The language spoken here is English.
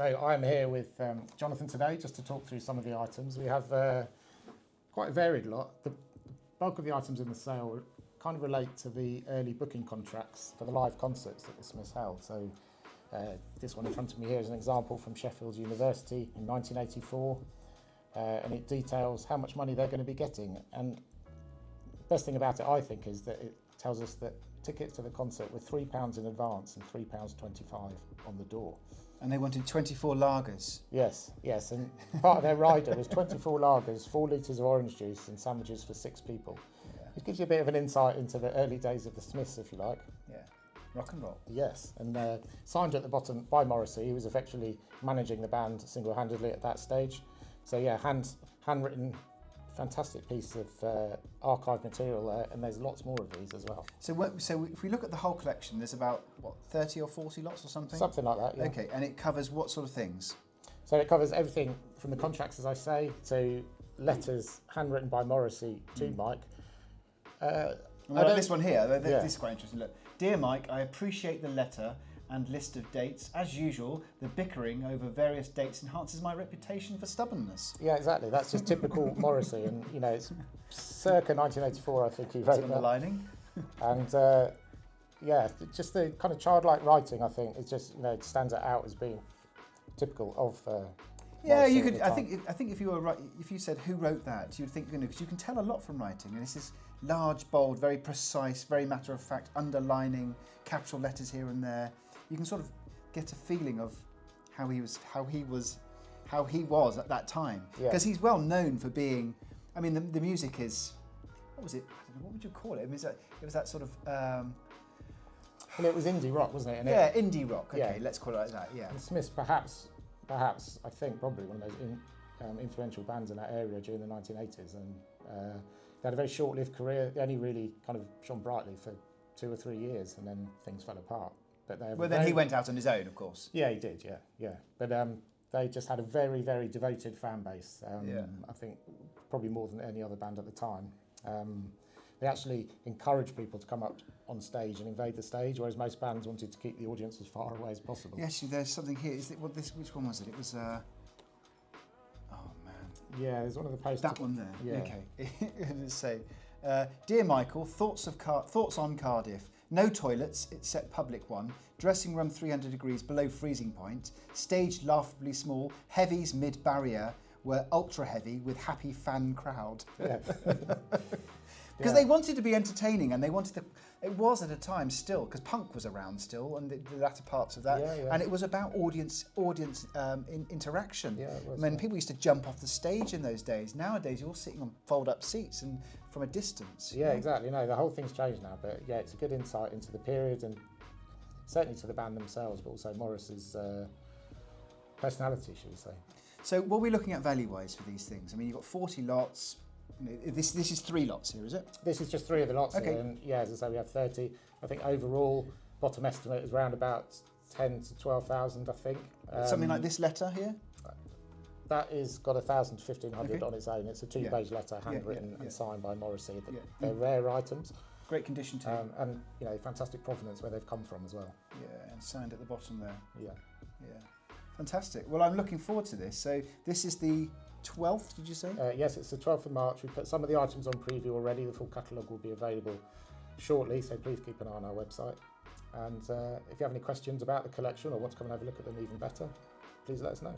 So I'm here with Jonathan today just to talk through some of the items. We have quite a varied lot. The bulk of the items in the sale kind of relate to the early booking contracts for the live concerts that the Smiths held. So this one in front of me here is an example from Sheffield University in 1984, and it details how much money they're going to be getting. And the best thing about it, I think, is that it tells us that tickets to the concert were £3 in advance and £3.25 on the door. And they wanted 24 lagers. Yes, and part of their rider was 24 lagers, 4 litres of orange juice and sandwiches for 6 people. Yeah. It gives you a bit of an insight into the early days of the Smiths, if you like. Yeah, rock and roll. Yes, and signed at the bottom by Morrissey, who was effectively managing the band single-handedly at that stage. So yeah, handwritten, fantastic piece of archive material there, and there's lots more of these as well. So if we look at the whole collection, there's about, what, 30 or 40 lots or something? Something like that, yeah. Okay, and it covers what sort of things? So it covers everything from the contracts, as I say, to letters handwritten by Morrissey to Mike. This one here, this is quite interesting. Look, Dear Mike, I appreciate the letter and list of dates. As usual, the bickering over various dates enhances my reputation for stubbornness. Yeah, exactly. That's just typical Morrissey, and you know, it's circa 1984, I think he wrote that. Underlining. And yeah, just the kind of childlike writing, I think, it just, you know, it stands it out as being typical of. Yeah, Morrissey you could. at the I think if you were if you said who wrote that, you'd think, you know, because you can tell a lot from writing, and this is large, bold, very precise, very matter of fact, underlining, capital letters here and there. You can sort of get a feeling of how he was at that time, because he's well known for being. I mean, the music is, what was it? I don't know, what would you call it? I mean, it was that sort of. Well, it was indie rock, wasn't it? And indie rock. Okay, let's call it like that. Yeah. And the Smiths, perhaps, I think, probably one of those influential bands in that area during the 1980s, and they had a very short-lived career. They only really kind of shone brightly for 2 or 3 years, and then things fell apart. But then he went out on his own, of course. Yeah, he did. Yeah. But they just had a very, very devoted fan base. I think probably more than any other band at the time. They actually encouraged people to come up on stage and invade the stage, whereas most bands wanted to keep the audience as far away as possible. Yes, there's something here. Which one was it? It was. Oh man. Yeah, there's one of the posters. That one there. Yeah. Okay. Let's say, Dear Michael, thoughts on Cardiff. No toilets, except public one. Dressing room 300 degrees below freezing point. Stage laughably small. Heavies mid-barrier were ultra heavy with happy fan crowd. Yeah. Because they wanted to be entertaining, and they wanted to. It was at a time still, because punk was around still, and the latter parts of that. And it was about audience interaction. Yeah, it was, I mean, people used to jump off the stage in those days. Nowadays, you're all sitting on fold-up seats and from a distance. Yeah, exactly. No, the whole thing's changed now, but yeah, it's a good insight into the period and certainly to the band themselves, but also Morris's personality, should we say. So what are we looking at value-wise for these things? I mean, you've got 40 lots. This is 3 lots here, is it? This is just 3 of the lots here, and yeah, as I say, we have 30. I think overall, bottom estimate is around about 10 to 12,000, I think. Something like this letter here? That is got 1,000 to 1,500 on its own. It's a 2-page letter, handwritten and signed by Morrissey. They're rare items. Great condition too. And you know, fantastic provenance where they've come from as well. Yeah, and signed at the bottom there. Yeah. Fantastic. Well, I'm looking forward to this. So this is the 12th, did you say? Yes, it's the 12th of March. We put some of the items on preview already. The full catalogue will be available shortly, so please keep an eye on our website. And if you have any questions about the collection or want to come and have a look at them even better, please let us know.